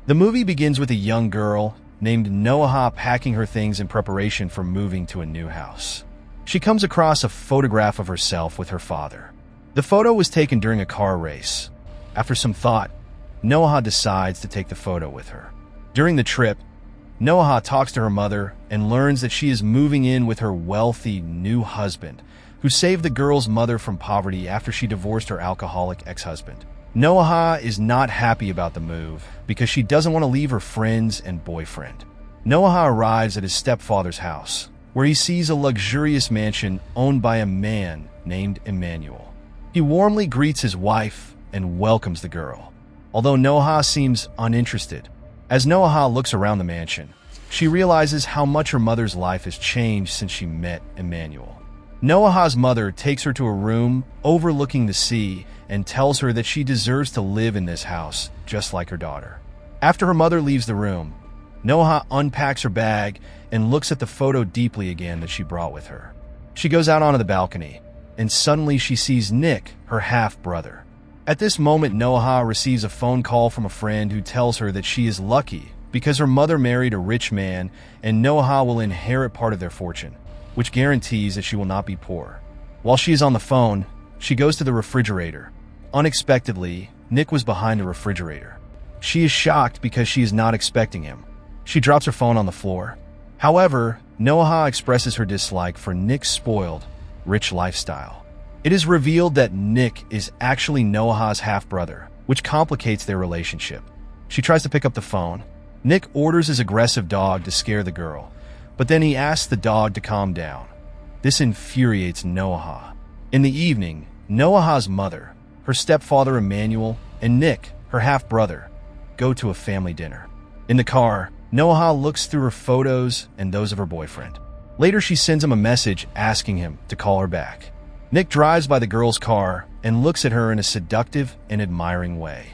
The movie begins with a young girl named Noah packing her things in preparation for moving to a new house. She comes across a photograph of herself with her father. The photo was taken during a car race. After some thought, Noah decides to take the photo with her. During the trip, Noah talks to her mother and learns that she is moving in with her wealthy new husband, who saved the girl's mother from poverty after she divorced her alcoholic ex-husband. Noah is not happy about the move because she doesn't want to leave her friends and boyfriend. Noah arrives at his stepfather's house, where he sees a luxurious mansion owned by a man named Emmanuel. He warmly greets his wife and welcomes the girl, although Noah seems uninterested. As Noah looks around the mansion, she realizes how much her mother's life has changed since she met Emmanuel. Noah's mother takes her to a room overlooking the sea and tells her that she deserves to live in this house just like her daughter. After her mother leaves the room, Noah unpacks her bag and looks at the photo deeply again that she brought with her. She goes out onto the balcony, and suddenly she sees Nick, her half-brother. At this moment, Noah receives a phone call from a friend who tells her that she is lucky because her mother married a rich man and Noah will inherit part of their fortune, which guarantees that she will not be poor. While she is on the phone, she goes to the refrigerator. Unexpectedly, Nick was behind the refrigerator. She is shocked because she is not expecting him. She drops her phone on the floor. However, Noah expresses her dislike for Nick's spoiled, rich lifestyle. It is revealed that Nick is actually Noah's half-brother, which complicates their relationship. She tries to pick up the phone. Nick orders his aggressive dog to scare the girl, but then he asks the dog to calm down. This infuriates Noah. In the evening, Noah's mother, her stepfather Emmanuel, and Nick, her half-brother, go to a family dinner. In the car, Noah looks through her photos and those of her boyfriend. Later, she sends him a message asking him to call her back. Nick drives by the girl's car and looks at her in a seductive and admiring way.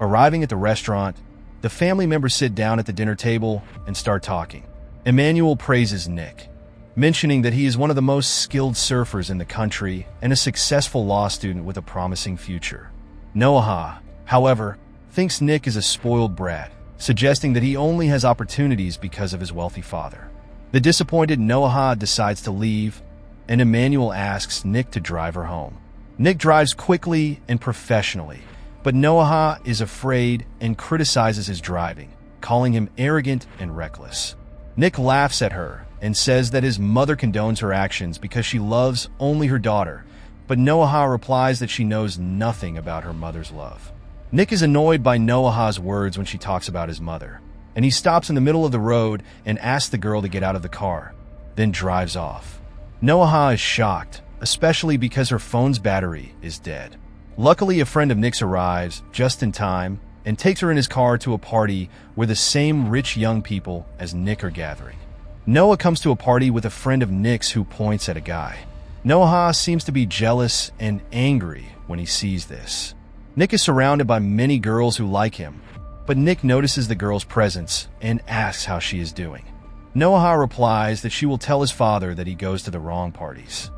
Arriving at the restaurant, the family members sit down at the dinner table and start talking. Emmanuel praises Nick, mentioning that he is one of the most skilled surfers in the country and a successful law student with a promising future. Noah, however, thinks Nick is a spoiled brat, suggesting that he only has opportunities because of his wealthy father. The disappointed Noah decides to leave, and Emmanuel asks Nick to drive her home. Nick drives quickly and professionally, but Noah is afraid and criticizes his driving, calling him arrogant and reckless. Nick laughs at her and says that his mother condones her actions because she loves only her daughter, but Noah replies that she knows nothing about her mother's love. Nick is annoyed by Noah's words when she talks about his mother, and he stops in the middle of the road and asks the girl to get out of the car, then drives off. Noah is shocked, especially because her phone's battery is dead. Luckily, a friend of Nick's arrives just in time and takes her in his car to a party where the same rich young people as Nick are gathering. Noah comes to a party with a friend of Nick's who points at a guy. Noah seems to be jealous and angry when he sees this. Nick is surrounded by many girls who like him, but Nick notices the girl's presence and asks how she is doing. Noah replies that she will tell his father that he goes to the wrong parties.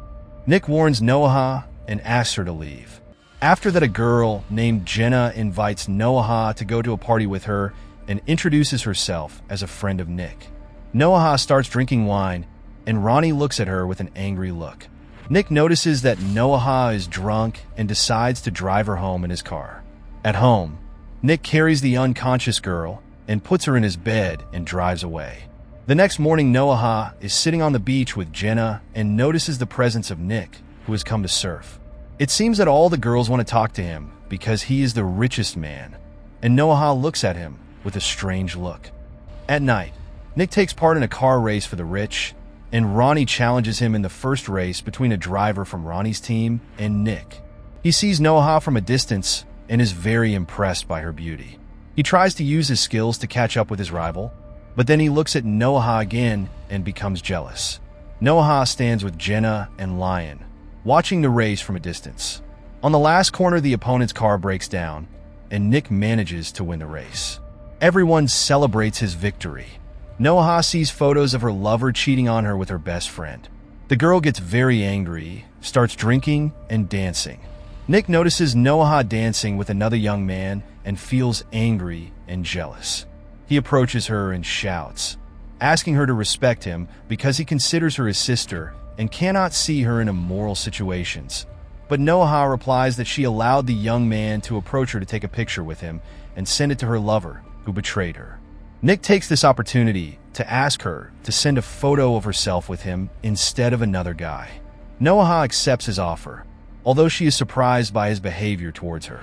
Nick warns Noah and asks her to leave. After that, a girl named Jenna invites Noah to go to a party with her and introduces herself as a friend of Nick. Noah starts drinking wine, and Ronnie looks at her with an angry look. Nick notices that Noah is drunk and decides to drive her home in his car. At home, Nick carries the unconscious girl and puts her in his bed and drives away. The next morning, Noah is sitting on the beach with Jenna and notices the presence of Nick, who has come to surf. It seems that all the girls want to talk to him because he is the richest man, and Noah looks at him with a strange look. At night, Nick takes part in a car race for the rich, and Ronnie challenges him in the first race between a driver from Ronnie's team and Nick. He sees Noah from a distance and is very impressed by her beauty. He tries to use his skills to catch up with his rival, but then he looks at Noah again and becomes jealous. Noah stands with Jenna and Lion, watching the race from a distance. On the last corner, the opponent's car breaks down, and Nick manages to win the race. Everyone celebrates his victory. Noah sees photos of her lover cheating on her with her best friend. The girl gets very angry, starts drinking and dancing. Nick notices Noah dancing with another young man and feels angry and jealous. He approaches her and shouts, asking her to respect him because he considers her his sister and cannot see her in immoral situations. But Noah replies that she allowed the young man to approach her to take a picture with him and send it to her lover, who betrayed her. Nick takes this opportunity to ask her to send a photo of herself with him instead of another guy. Noah accepts his offer, although she is surprised by his behavior towards her.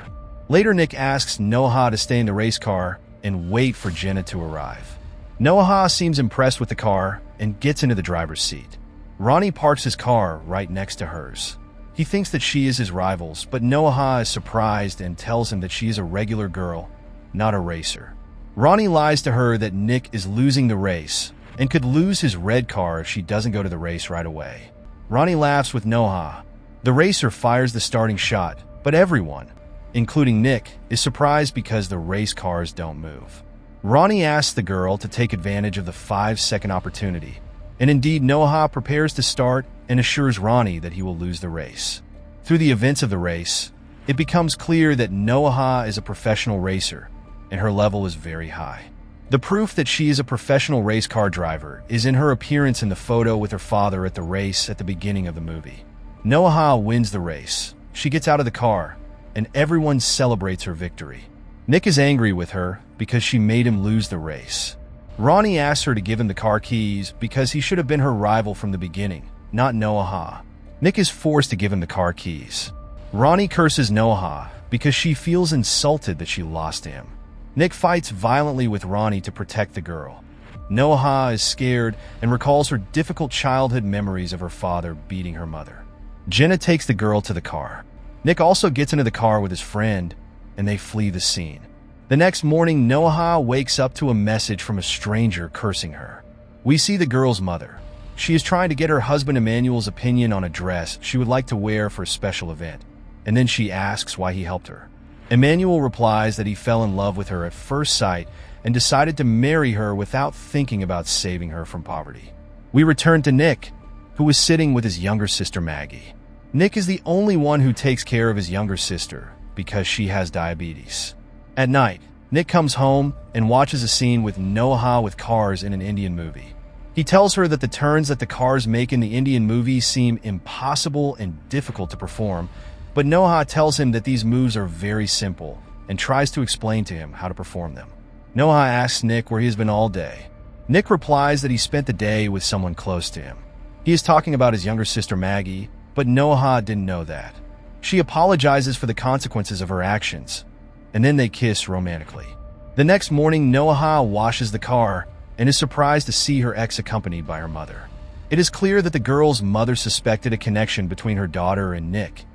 Later, Nick asks Noah to stay in the race car and wait for Jenna to arrive. Noah seems impressed with the car and gets into the driver's seat. Ronnie parks his car right next to hers. He thinks that she is his rivals, but Noah is surprised and tells him that she is a regular girl, not a racer. Ronnie lies to her that Nick is losing the race and could lose his red car if she doesn't go to the race right away. Ronnie laughs with Noah. The racer fires the starting shot, but everyone, including Nick, is surprised because the race cars don't move. Ronnie asks the girl to take advantage of the 5-second opportunity, and indeed Noah prepares to start and assures Ronnie that he will lose the race. Through the events of the race, it becomes clear that Noah is a professional racer, and her level is very high. The proof that she is a professional race car driver is in her appearance in the photo with her father at the race at the beginning of the movie. Noah wins the race. She gets out of the car, and everyone celebrates her victory. Nick is angry with her because she made him lose the race. Ronnie asks her to give him the car keys because he should have been her rival from the beginning, not Noah. Nick is forced to give him the car keys. Ronnie curses Noah because she feels insulted that she lost to him. Nick fights violently with Ronnie to protect the girl. Noah is scared and recalls her difficult childhood memories of her father beating her mother. Jenna takes the girl to the car. Nick also gets into the car with his friend, and they flee the scene. The next morning, Noah wakes up to a message from a stranger cursing her. We see the girl's mother. She is trying to get her husband Emmanuel's opinion on a dress she would like to wear for a special event, and then she asks why he helped her. Emmanuel replies that he fell in love with her at first sight and decided to marry her without thinking about saving her from poverty. We return to Nick, who is sitting with his younger sister Maggie. Nick is the only one who takes care of his younger sister because she has diabetes. At night, Nick comes home and watches a scene with Noah with cars in an Indian movie. He tells her that the turns that the cars make in the Indian movie seem impossible and difficult to perform, but Noah tells him that these moves are very simple and tries to explain to him how to perform them. Noah asks Nick where he has been all day. Nick replies that he spent the day with someone close to him. He is talking about his younger sister Maggie, but Noah didn't know that. She apologizes for the consequences of her actions, and then they kiss romantically. The next morning, Noah washes the car and is surprised to see her ex accompanied by her mother. It is clear that the girl's mother suspected a connection between her daughter and Nick.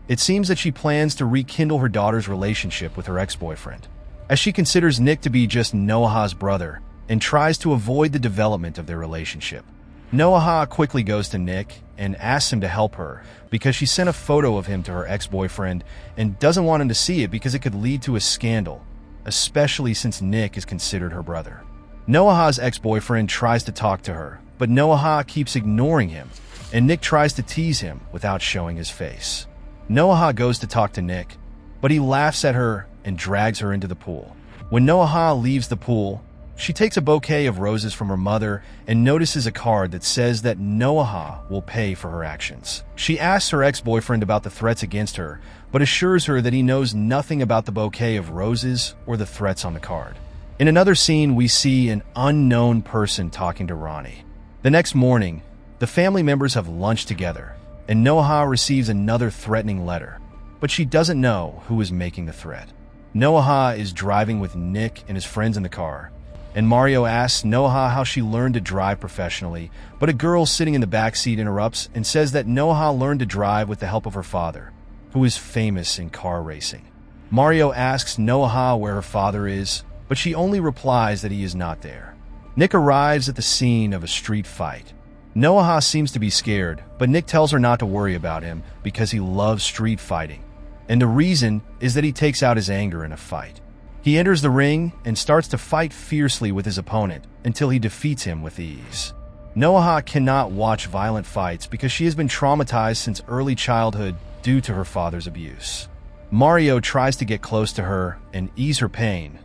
It seems that she plans to rekindle her daughter's relationship with her ex-boyfriend, as she considers Nick to be just Noah's brother and tries to avoid the development of their relationship. Noah quickly goes to Nick and asks him to help her because she sent a photo of him to her ex-boyfriend and doesn't want him to see it because it could lead to a scandal, especially since Nick is considered her brother. Noah's ex-boyfriend tries to talk to her, but Noah keeps ignoring him, and Nick tries to tease him without showing his face. Noah goes to talk to Nick, but he laughs at her and drags her into the pool. When Noah leaves the pool, she takes a bouquet of roses from her mother and notices a card that says that Noah will pay for her actions. She asks her ex-boyfriend about the threats against her, but assures her that he knows nothing about the bouquet of roses or the threats on the card. In another scene, we see an unknown person talking to Ronnie. The next morning, the family members have lunch together, and Noah receives another threatening letter, but she doesn't know who is making the threat. Noah is driving with Nick and his friends in the car, and Mario asks Noah how she learned to drive professionally, but a girl sitting in the back seat interrupts and says that Noah learned to drive with the help of her father, who is famous in car racing. Mario asks Noah where her father is, but she only replies that he is not there. Nick arrives at the scene of a street fight. Noah seems to be scared, but Nick tells her not to worry about him because he loves street fighting, and the reason is that he takes out his anger in a fight. He enters the ring and starts to fight fiercely with his opponent until he defeats him with ease. Noah cannot watch violent fights because she has been traumatized since early childhood due to her father's abuse. Mario tries to get close to her and ease her pain,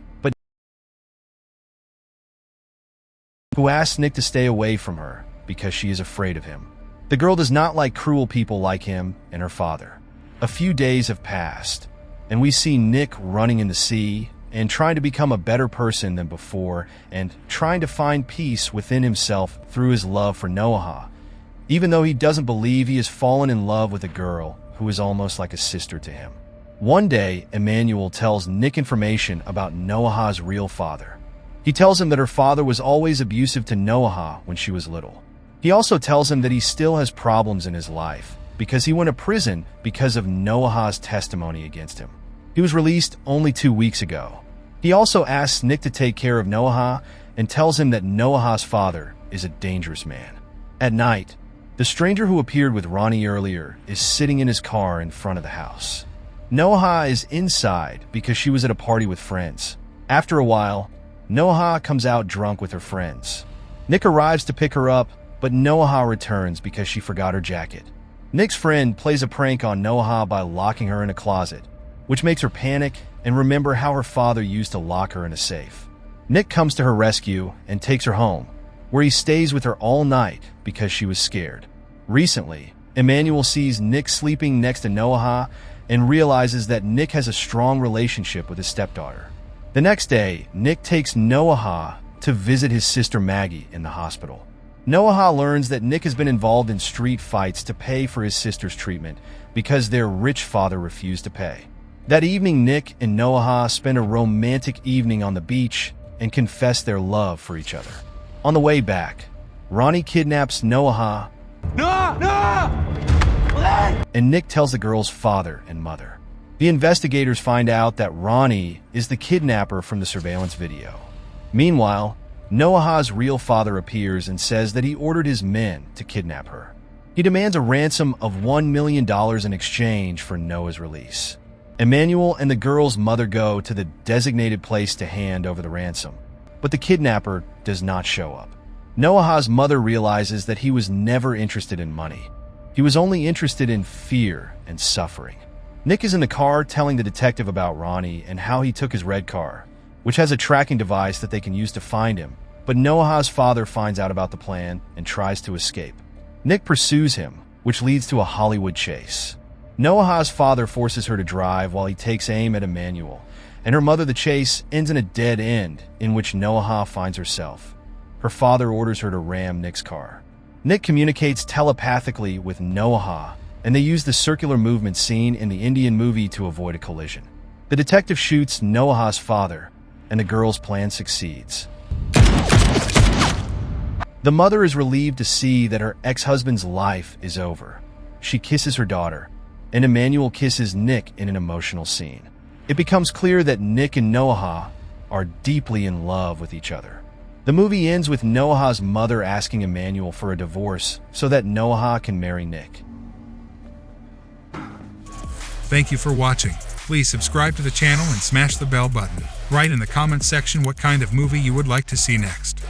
who asks Nick to stay away from her because she is afraid of him. The girl does not like cruel people like him and her father. A few days have passed, and we see Nick running in the sea and trying to become a better person than before and trying to find peace within himself through his love for Noah, even though he doesn't believe he has fallen in love with a girl who is almost like a sister to him. One day, Emmanuel tells Nick information about Noah's real father. He tells him that her father was always abusive to Noah when she was little. He also tells him that he still has problems in his life because he went to prison because of Noah's testimony against him. He was released only 2 weeks ago. He also asks Nick to take care of Noah and tells him that Noah's father is a dangerous man. At night, the stranger who appeared with Ronnie earlier is sitting in his car in front of the house. Noah is inside because she was at a party with friends. After a while, Noah comes out drunk with her friends. Nick arrives to pick her up, but Noah returns because she forgot her jacket. Nick's friend plays a prank on Noah by locking her in a closet, which makes her panic and remember how her father used to lock her in a safe. Nick comes to her rescue and takes her home, where he stays with her all night because she was scared. Recently, Emmanuel sees Nick sleeping next to Noah and realizes that Nick has a strong relationship with his stepdaughter. The next day, Nick takes Noah to visit his sister Maggie in the hospital. Noah learns that Nick has been involved in street fights to pay for his sister's treatment because their rich father refused to pay. That evening, Nick and Noah spend a romantic evening on the beach and confess their love for each other. On the way back, Ronnie kidnaps Noah, and Nick tells the girl's father and mother. The investigators find out that Ronnie is the kidnapper from the surveillance video. Meanwhile, Noah's real father appears and says that he ordered his men to kidnap her. He demands a ransom of $1 million in exchange for Noah's release. Emmanuel and the girl's mother go to the designated place to hand over the ransom, but the kidnapper does not show up. Noah's mother realizes that he was never interested in money. He was only interested in fear and suffering. Nick is in the car telling the detective about Ronnie and how he took his red car, which has a tracking device that they can use to find him, but Noah's father finds out about the plan and tries to escape. Nick pursues him, which leads to a Hollywood chase. Noah's father forces her to drive while he takes aim at Emmanuel, and her mother. The chase ends in a dead end in which Noah finds herself. Her father orders her to ram Nick's car. Nick communicates telepathically with Noah, and they use the circular movement seen in the Indian movie to avoid a collision. The detective shoots Noah's father, and the girl's plan succeeds. The mother is relieved to see that her ex-husband's life is over. She kisses her daughter, and Emmanuel kisses Nick in an emotional scene. It becomes clear that Nick and Noah are deeply in love with each other. The movie ends with Noah's mother asking Emmanuel for a divorce so that Noah can marry Nick. Thank you for watching. Please subscribe to the channel and smash the bell button. Write in the comments section what kind of movie you would like to see next.